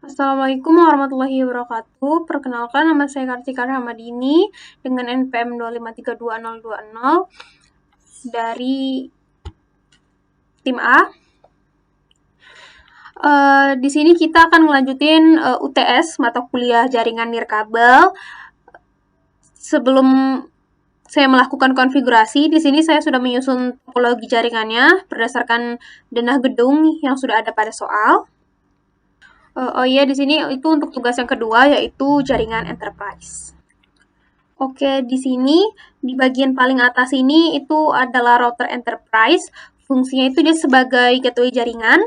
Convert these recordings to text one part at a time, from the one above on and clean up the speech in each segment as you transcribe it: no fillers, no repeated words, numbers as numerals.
Assalamualaikum warahmatullahi wabarakatuh. Perkenalkan, nama saya Kartika Rahmadini dengan NPM 2532020 dari tim A. Di sini kita akan melanjutin UTS mata kuliah jaringan nirkabel. Sebelum saya melakukan konfigurasi, di sini saya sudah menyusun topologi jaringannya berdasarkan denah gedung yang sudah ada pada soal. Oh iya, di sini itu untuk tugas yang kedua, yaitu jaringan enterprise. Oke, di sini di bagian paling atas ini itu adalah router enterprise. Fungsinya itu dia sebagai gateway jaringan.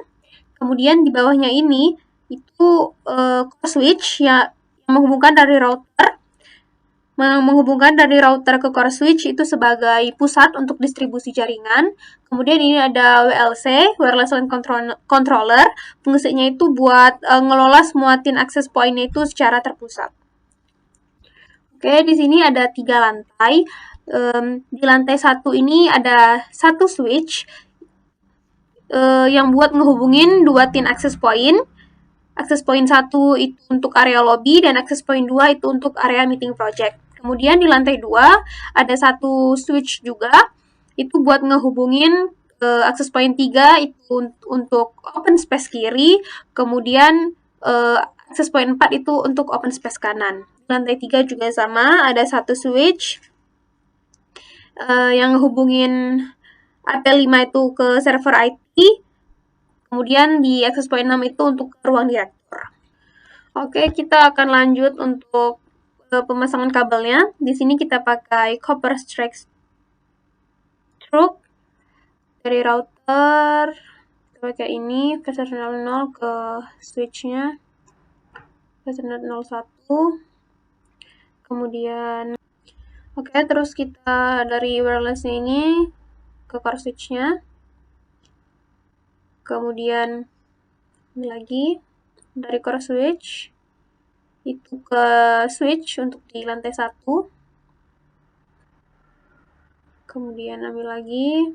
Kemudian di bawahnya ini itu core switch yang menghubungkan dari router ke core switch itu sebagai pusat untuk distribusi jaringan. Kemudian ini ada WLC, Wireless LAN Controller. Fungsinya itu buat ngelola semua tin access point-nya itu secara terpusat. Oke, di sini ada 3 lantai. Di lantai 1 ini ada satu switch yang buat ngehubungin 2 tin access point. Access point 1 itu untuk area lobby dan access point 2 itu untuk area meeting project. Kemudian di lantai 2 ada satu switch juga, itu buat ngehubungin access point 3 itu untuk open space kiri, kemudian access point 4 itu untuk open space kanan. Lantai 3 juga sama, ada satu switch yang ngehubungin AP5 itu ke server IT, kemudian di access point 6 itu untuk ruang direktur. Oke, kita akan lanjut untuk pemasangan kabelnya. Di sini kita pakai copper strap dari router. Kita pakai ini phaser 00 ke switchnya, phaser 01. Kemudian, oke, terus kita dari wirelessnya ini ke core switchnya. Kemudian ini lagi dari core switch itu ke switch untuk di lantai 1. Kemudian ambil lagi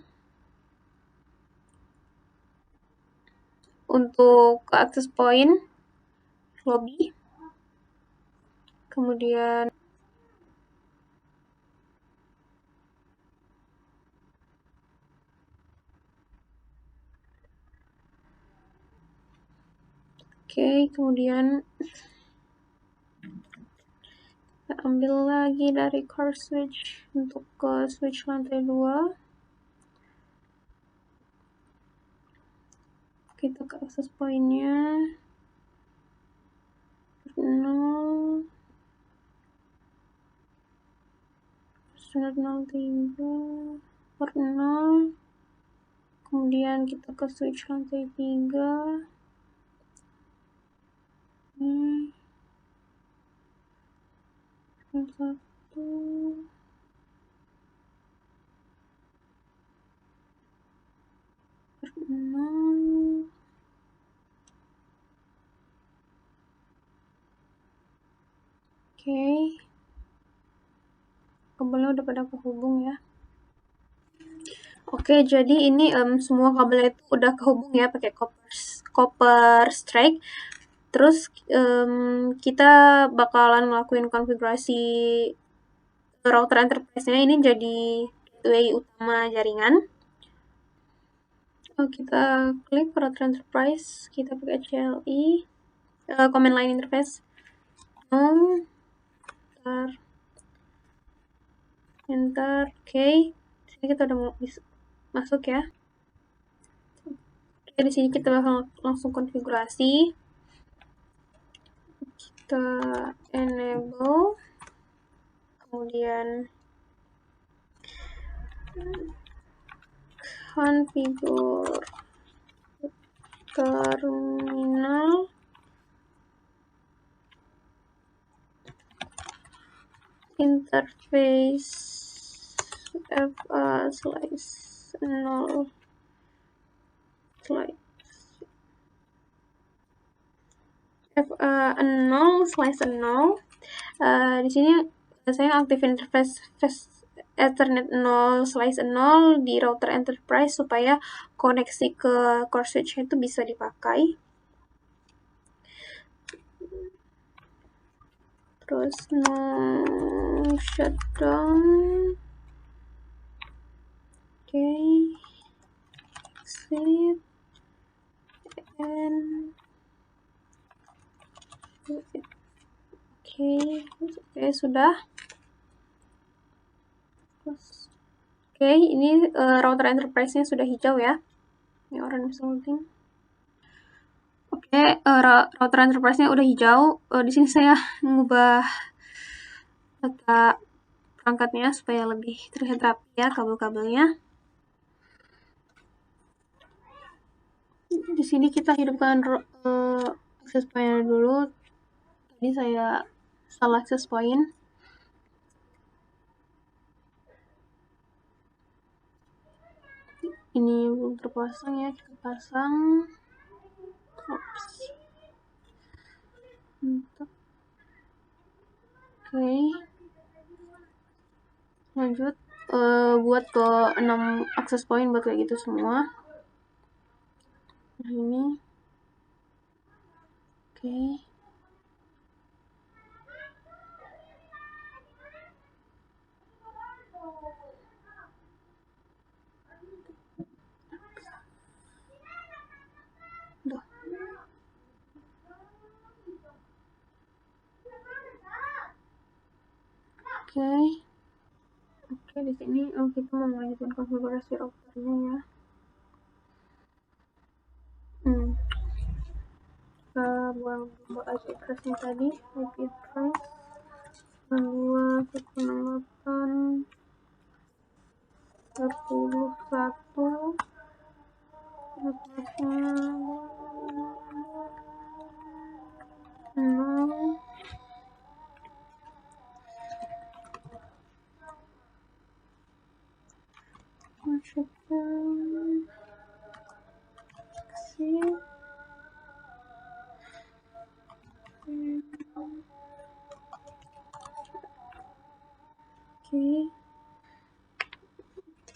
untuk ke access point lobby. Kemudian kemudian kita ambil lagi dari core switch untuk ke switch lantai 2. Kita ke access point-nya 0, 03, port 0. Kemudian kita ke switch lantai 3. Ini 1. Port 0. Oke. Kabelnya udah pada kehubung ya. Oke, jadi ini semua kabelnya itu udah kehubung ya pakai copper strap. Terus kita bakalan ngelakuin konfigurasi router enterprise-nya ini jadi gateway utama jaringan. Kita klik router enterprise, kita pakai CLI, command line interface. Enter, oke. Sini kita udah masuk ya. Oke, di sini kita bakal langsung konfigurasi. Kita enable, kemudian configure terminal, interface FA/0 FA0/0. Di sini saya aktifin interface Ethernet 0/0 di router enterprise supaya koneksi ke core switch itu bisa dipakai. terus no shutdown. Oke, exit and oke, sudah. Oke, ini router enterprise-nya sudah hijau ya. Ini orange something. Oke, router enterprise-nya udah hijau. Di sini saya mengubah data perangkatnya supaya lebih terlihat rapi ya kabel-kabelnya. Di sini kita hidupkan access point dulu. Tadi saya salah access point. Ini belum terpasang ya, kita pasang. Oke. Lanjut buat ke 6 access point buat kayak gitu semua. Nah, ini. Oke. Oke, di sini kita mau melanjutkan konfigurasi routernya ya. Kita buang IP address-nya tadi, IP address 2.168 11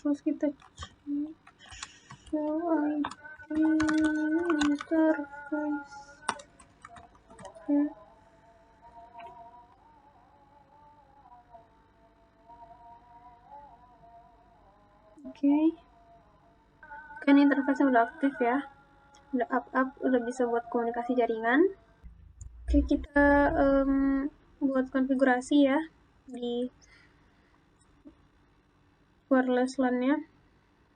terus kita show IP interface. Kan interface-nya udah aktif ya, udah up, udah bisa buat komunikasi jaringan. Oke, kita buat konfigurasi ya di wireless LAN-nya.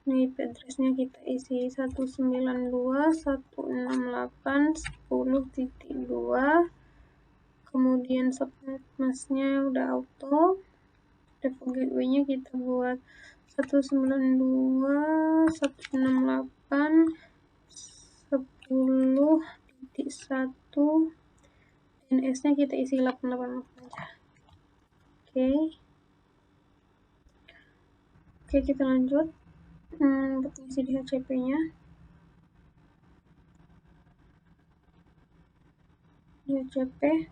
Ini IP address-nya kita isi 192.168.10.2. Kemudian subnet mask-nya udah auto. Default gateway-nya kita buat 192.168.10.1. DNS-nya kita isi 88 aja. Oke, kita lanjut. Untuk isi DHCP-nya. DHCP.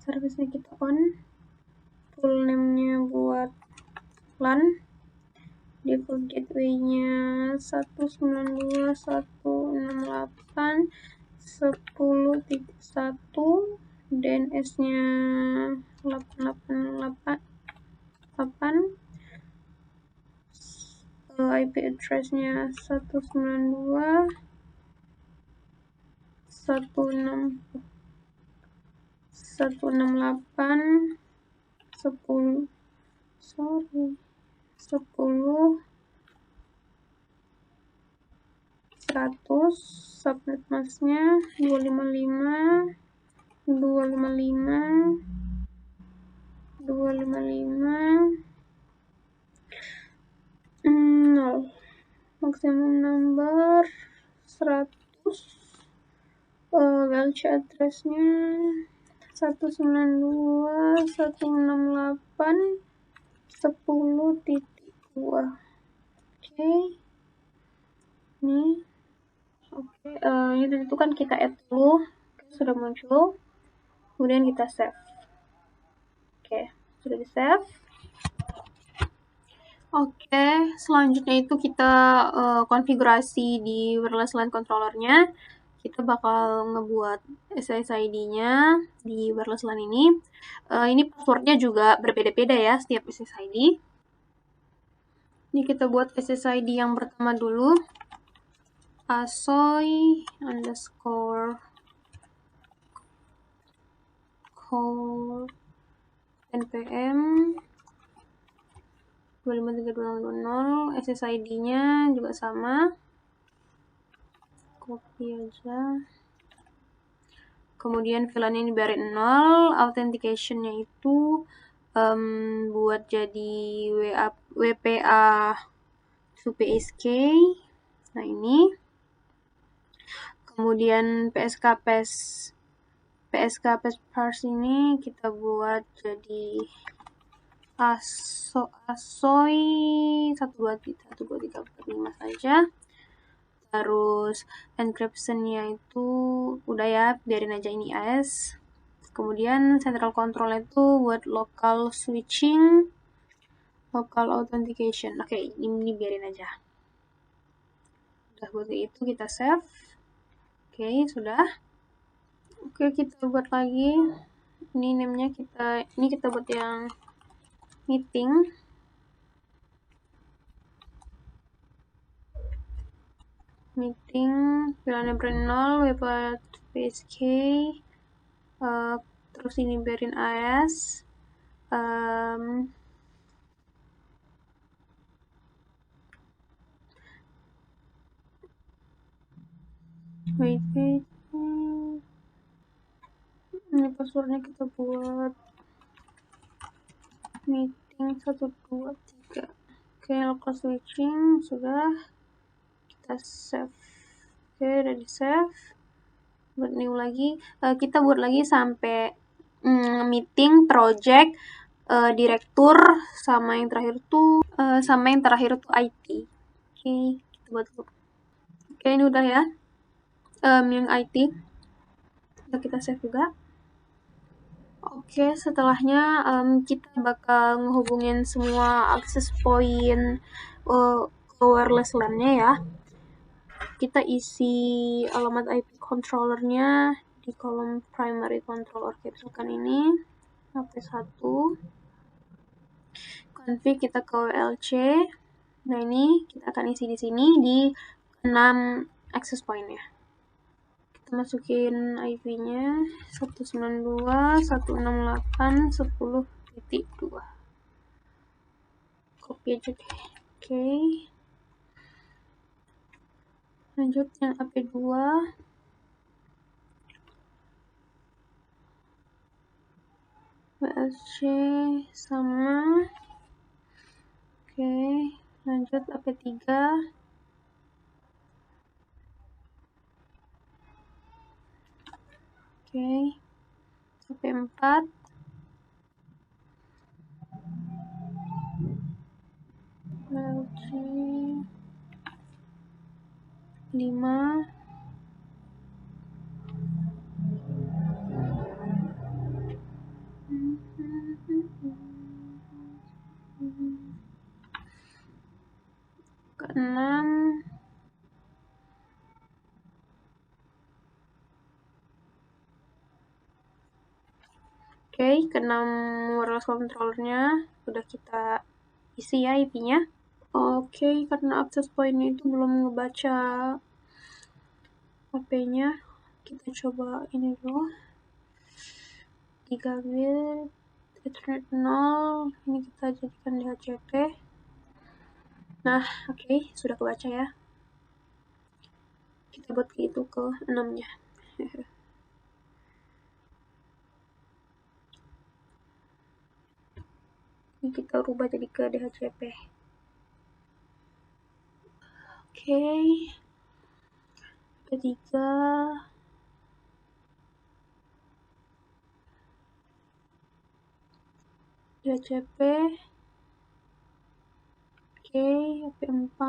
Service-nya kita on. Full name-nya buat LAN. Default gateway-nya 192.168.10.1. DNS-nya 888. IP address-nya 100. Subnet mask-nya 255. 0. Maximum number 100. WLC address-nya 192.168.10.2. Ini ini tentukan kita add dulu. Sudah muncul, kemudian kita save. Sudah di save. Selanjutnya itu kita konfigurasi di wireless LAN controller-nya. kita bakal ngebuat SSID-nya di wireless LAN ini. Ini passwordnya juga berbeda-beda ya setiap SSID. Ini kita buat SSID yang pertama dulu. Asoy underscore call npm 25320, SSID-nya juga sama. Copy aja. Kemudian VLAN-nya dibiarin 0, authentication-nya itu buat jadi WPA to PSK. Nah, ini. Kemudian PSK parse ini kita buat jadi asoy 12345 saja. Terus encryption-nya itu udah ya, biarin aja ini AS. Kemudian central control itu buat local switching, local authentication. Oke, ini biarin aja. Udah buat itu kita save. Oke, sudah. Oke, kita buat lagi. Ini name-nya kita buat yang meeting. VLAN-nya biarin 0, WPA PSK. Terus ini biarin AS. Wait. Ini passwordnya kita buat meeting 123. Oke, local switching sudah. Kita save. Oke, udah di save. Buat new lagi. Kita buat lagi sampai meeting, project, direktur, sama yang terakhir tuh IT. Oke, kita buat. Oke, ini udah ya. Yang IT. Udah kita save juga. Oke, setelahnya kita bakal ngehubungin semua access point ke wireless LAN-nya ya. Kita isi alamat IP controllernya di kolom primary controller. Misalkan ini HP1. Config kita ke WLC. Nah, ini kita akan isi di sini di 6 access point-nya. Kita masukin IP-nya 192.168.10.2. Copy aja deh. Oke. Lanjut yang AP2. WLC sama. Oke, lanjut AP3. Oke, AP4. WLC 5. Ke-6. Oke, ke-6 wireless controllernya udah kita isi ya IP-nya. Oke, karena access point-nya itu belum ngebaca HP-nya, kita coba ini dulu. 3 bit Ethernet 0, ini kita jadikan DHCP. Nah, oke, sudah kebaca ya. Kita buat itu ke 6-nya. Ini kita rubah jadi ke DHCP. Oke. Ketiga. DHCP. Oke, AP4.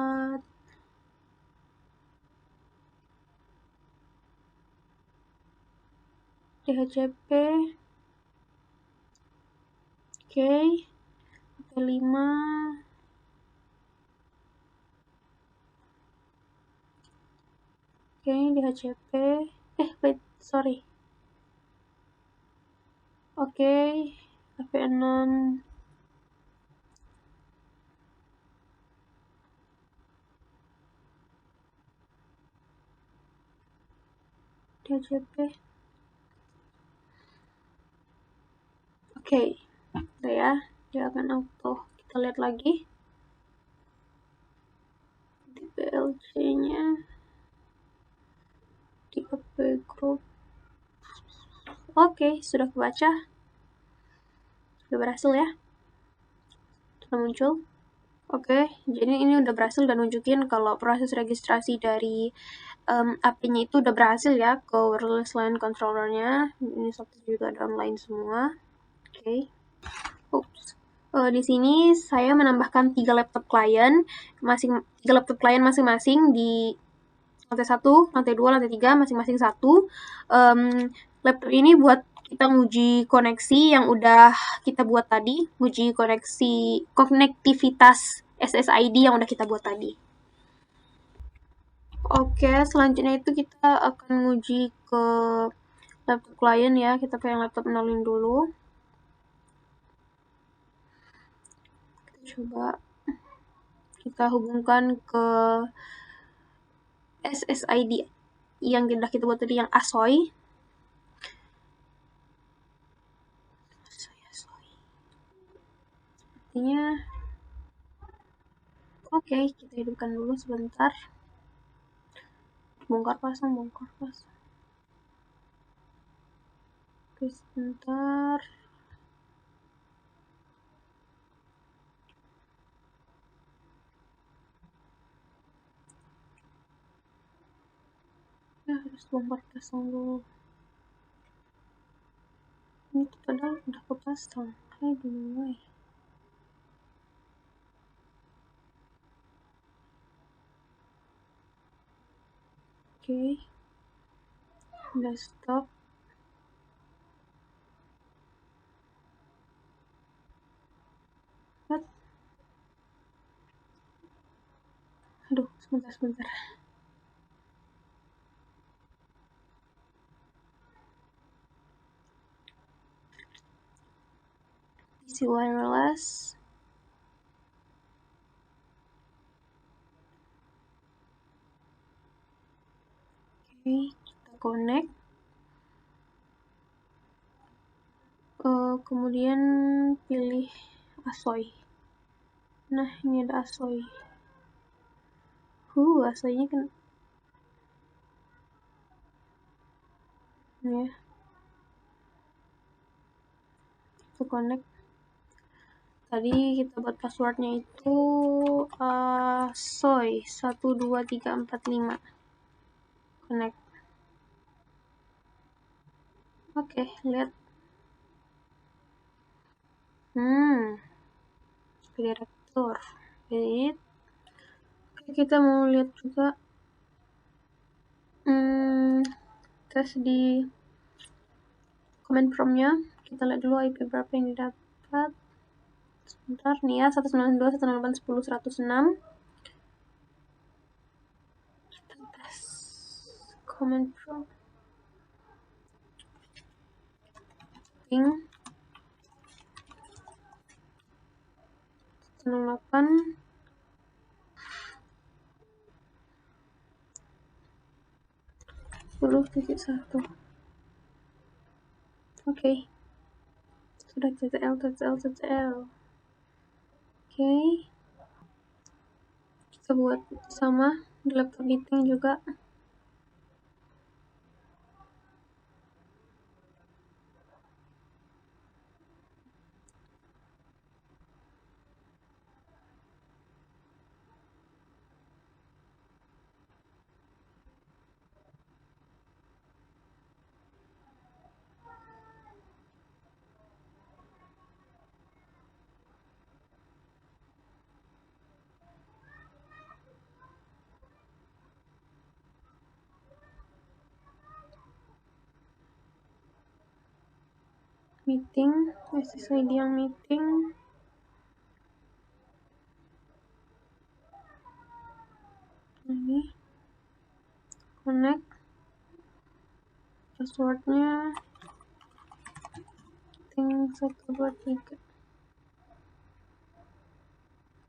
DHCP. Oke. AP5. Oke, di HCP. Wait, sorry. Oke, HP6. Di HCP. Oke, udah ya. Dia akan auto. Kita lihat lagi. Di PLC-nya. Di AP group. Oke, sudah kebaca. Sudah berhasil ya. Sudah muncul. Oke, jadi ini udah berhasil dan nunjukin kalau proses registrasi dari API-nya itu udah berhasil ya ke wireless LAN controller-nya. Ini software juga ada online semua. Oke. Di sini saya menambahkan 3 laptop klien masing-masing di lantai 1, lantai 2, lantai 3 masing-masing 1. Laptop ini buat kita nguji koneksi yang udah kita buat tadi, nguji konektivitas SSID yang udah kita buat tadi. Oke, selanjutnya itu kita akan nguji ke laptop klien ya. Kita pengen laptop 0 dulu. Kita coba kita hubungkan ke SSID yang udah kita buat tadi, yang ASOI. Artinya oke, kita hidupkan dulu sebentar. Bongkar pasang. Oke, sebentar. Ya, harus bongkar pasang dulu. Ini padahal udah kepasang. I don't know why. Oke. Desktop. What? Aduh, sebentar. PC wireless. Oke, kita connect. Kemudian pilih ASOI. Nah, ini ada ASOI. ASOI-nya kan ya. Kita connect. Tadi kita buat passwordnya itu ASOI 12345. Connect. Oke, lihat. Direktur. Edit. Oke, kita mau lihat juga tes di command prompt-nya. Kita lihat dulu IP berapa yang didapat. Sebentar nih ya, 192.168.10.106. Kita tes command prompt. Ping 108. .1. Oke. Sudah TTL. Oke. Kita buat sama di laptop meeting juga. Meeting, SSID yang meeting. Ini connect, passwordnya 123.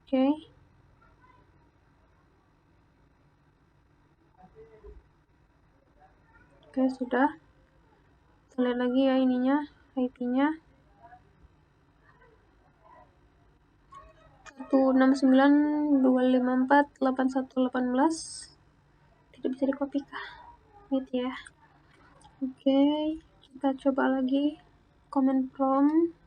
Oke. Oke, sudah. Kita lihat lagi ya ininya, IP-nya. 169.254.8118. Tidak bisa di-copy kah? Gitu ya. Oke, kita coba lagi. Command prompt.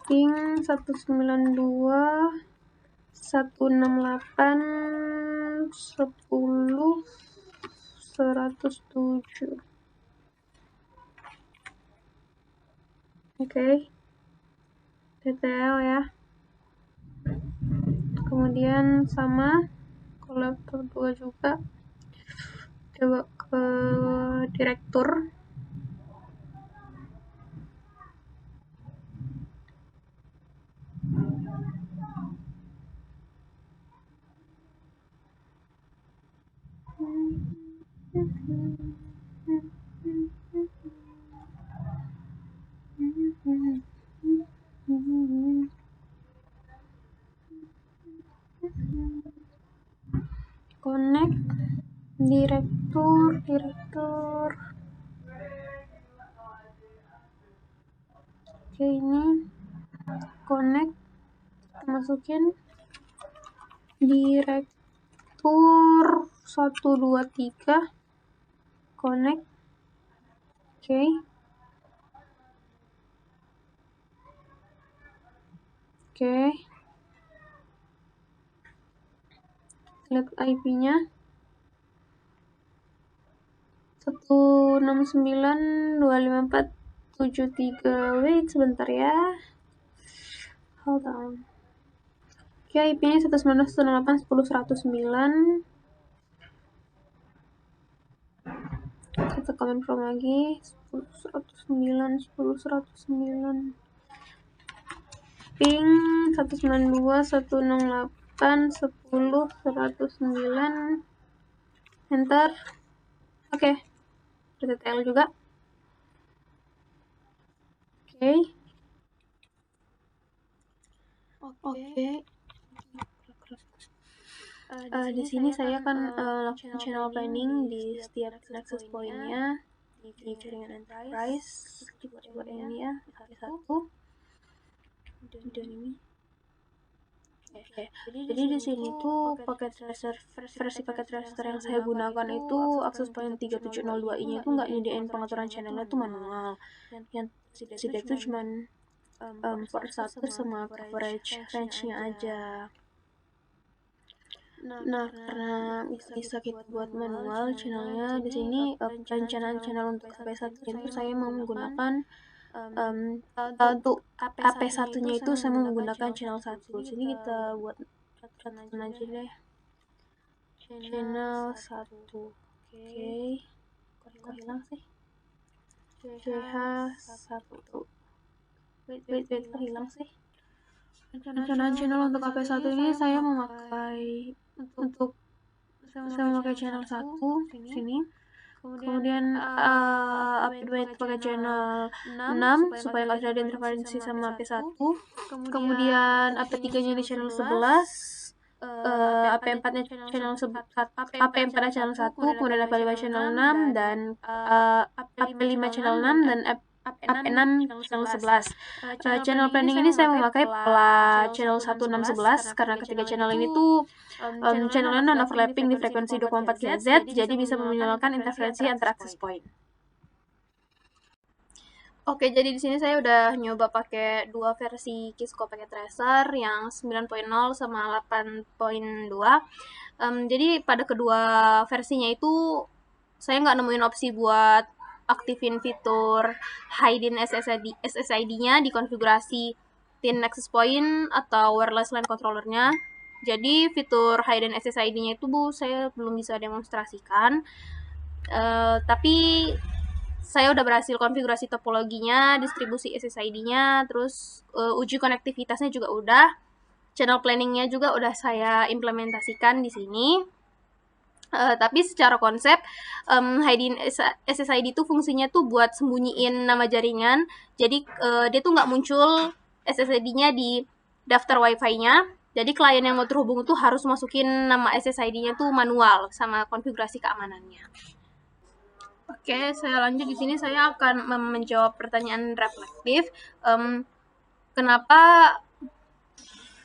Ping 192.168.10.107. Oke. TTL ya. Kemudian sama kolektor 2 juga. Coba ke direktur. Connect direktur. Oke, ini connect, kita masukin direktur 123 connect. Oke. Lihat IP-nya 169.254.73. Wait sebentar ya. Hold on. Oke, IP-nya 119.168.10.109. Kita comment from lagi 10.109 ping 192.168.10.109. Enter. Oke. TTL juga. Oke. Di sini saya akan lakukan channel planning di setiap access point-nya di jaringan enterprise. Coba ini ya, satu. Dan ini. Oke. Jadi di sini tuh versi paket tracer yang saya gunakan itu access point 3702i-nya itu nggak nyediain pengaturan channelnya tuh manual. Yang tidak itu cuman port 1 sama coverage range-nya aja. Nah, karena bisa kita buat manual channelnya di sini perencanaan channel untuk AP1 itu saya mau menggunakan untuk AP1-nya itu saya mau menggunakan channel 1. Sini kita buat catatan aja deh. Channel 1. Oke. Kok hilang sih? CH1. Wait, kok hilang sih? Perencanaan channel untuk AP1 ini saya memakai channel 1 sini. Kemudian update pakai channel 6 supaya nggak ada interferensi sama AP1. Kemudian AP3-nya di channel 11. AP4-nya channel AP4 channel 1, kemudian AP5 channel 6 dan AP5 channel 6 dan AP6 channel 11. Channel planning ini saya memakai pola channel 1611 karena ketiga channel ini tuh channelnya non-overlapping di frekuensi 24 GHz, jadi bisa meminimalkan interferensi antar access point. Oke, jadi di sini saya udah nyoba pakai dua versi Kisco packet tracer yang 9.0 sama 8.2. Jadi pada kedua versinya itu saya nggak nemuin opsi buat aktifin fitur hide-in SSID-nya di konfigurasi tin access point atau wireless LAN controller-nya. Jadi fitur hide-in SSID-nya itu saya belum bisa demonstrasikan. Tapi saya udah berhasil konfigurasi topologinya, distribusi SSID-nya, terus uji konektivitasnya juga udah. Channel planningnya juga udah saya implementasikan di sini. Tapi secara konsep, hiding SSID itu fungsinya tuh buat sembunyiin nama jaringan. Jadi dia tuh nggak muncul SSID-nya di daftar Wi-Fi-nya. Jadi klien yang mau terhubung tuh harus masukin nama SSID-nya tuh manual sama konfigurasi keamanannya. Oke, saya lanjut di sini. Saya akan menjawab pertanyaan reflektif. Kenapa?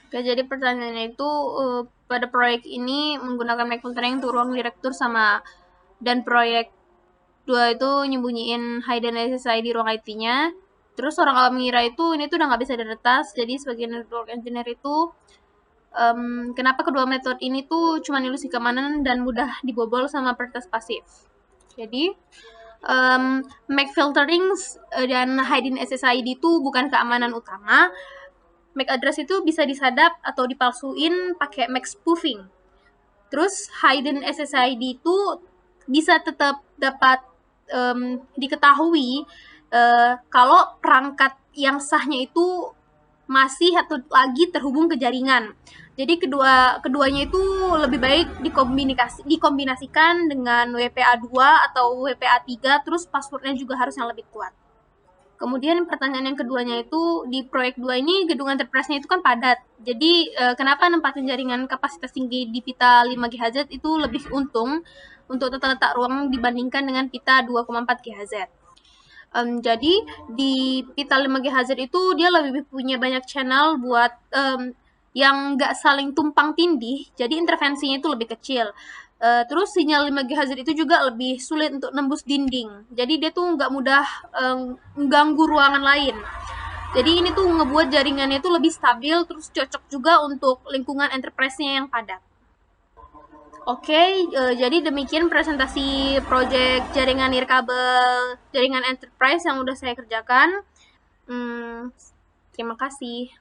Oke, jadi pertanyaannya itu pada proyek ini menggunakan mic filtering untuk ruang direktur dan proyek 2 itu nyembunyiin hidden SSID di ruang IT-nya. Terus orang awam mengira itu ini tuh udah nggak bisa diretas. Jadi sebagai network engineer itu kenapa kedua metode ini tuh cuma ilusi keamanan dan mudah dibobol sama peretas pasif. Jadi MAC filtering dan hidden SSID itu bukan keamanan utama. MAC address itu bisa disadap atau dipalsuin pakai MAC spoofing. Terus hidden SSID itu bisa tetap dapat diketahui kalau perangkat yang sahnya itu masih atau lagi terhubung ke jaringan. Jadi keduanya itu lebih baik dikombinasikan dengan WPA 2 atau WPA 3, terus passwordnya juga harus yang lebih kuat. Kemudian pertanyaan yang keduanya itu, di proyek 2 ini gedung enterprise-nya itu kan padat. Jadi kenapa nempatin jaringan kapasitas tinggi di pita 5 GHz itu lebih untung untuk tata letak ruang dibandingkan dengan pita 2,4 GHz. Jadi di pita 5 GHz itu dia lebih punya banyak channel buat yang nggak saling tumpang tindih, jadi intervensinya itu lebih kecil. Terus sinyal 5 GHz itu juga lebih sulit untuk nembus dinding. Jadi dia tuh nggak mudah mengganggu ruangan lain. Jadi ini tuh ngebuat jaringannya itu lebih stabil, terus cocok juga untuk lingkungan enterprise-nya yang padat. Oke, jadi demikian presentasi project jaringan nirkabel jaringan enterprise yang udah saya kerjakan. Terima kasih.